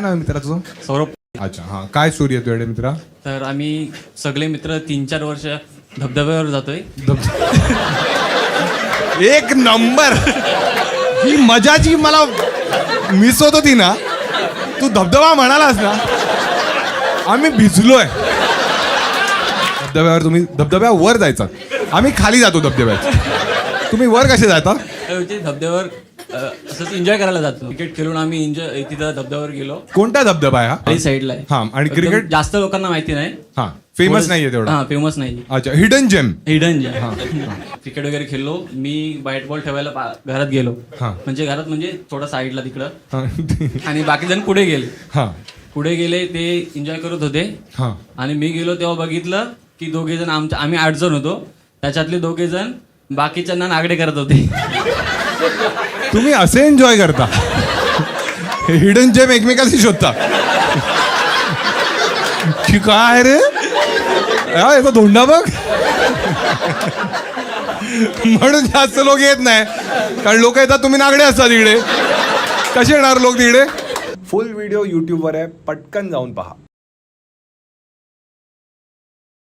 नाव आहे मित्रा तुझं? सौरभ. अच्छा हां, काय स्टोरी आहे तुझ्याकडे मित्रा? तर आम्ही सगळे मित्र 3-4 वर्ष धबधब्यावर जातोय. एक नंबर. ही मजा जी मला मिस होत होती ना, तू धबधबा म्हणालास ना, आम्ही भिजलोय. धबधब्यावर जायचा, आम्ही खाली जातो धबधब्यात. तुम्ही वर कसे जाता? धबधब्यावर असंच एन्जॉय करायला जातो. क्रिकेट खेळून आम्ही एन्जॉय तिथं धबधब्यावर गेलो. कोणता धबधबा आहे हा? काही साईडला आहे. हा, आणि क्रिकेट जास्त लोकांना माहिती नाही. हा, फेमस नाहीये तेवढा. हा, फेमस नाही. अच्छा, हिडन जेम. क्रिकेट वगैरे खेळलो. मी बॅट बॉल ठेवायला घरात गेलो. म्हणजे थोडा साईडला तिकडं. आणि बाकी जण पुढे गेले. पुढे गेले, ते एन्जॉय करत होते. आणि मी गेलो तेव्हा बघितलं की दोघे जण आम्ही 8 जण होतो. त्याच्यातले 2 जण बाकीच्यांना नागडे करत होते. तुम्ही असे एन्जॉय करता? हिडन जेम एकमेकाशी शोधता की काय रे? याचा धोंडा बघ. म्हणून जास्त लोक येत नाही, कारण लोक येतात तुम्ही नागडे असता तिकडे. कसे येणार लोक तिकडे? फुल व्हिडिओ यूट्यूबवर आहे, पटकन जाऊन पहा.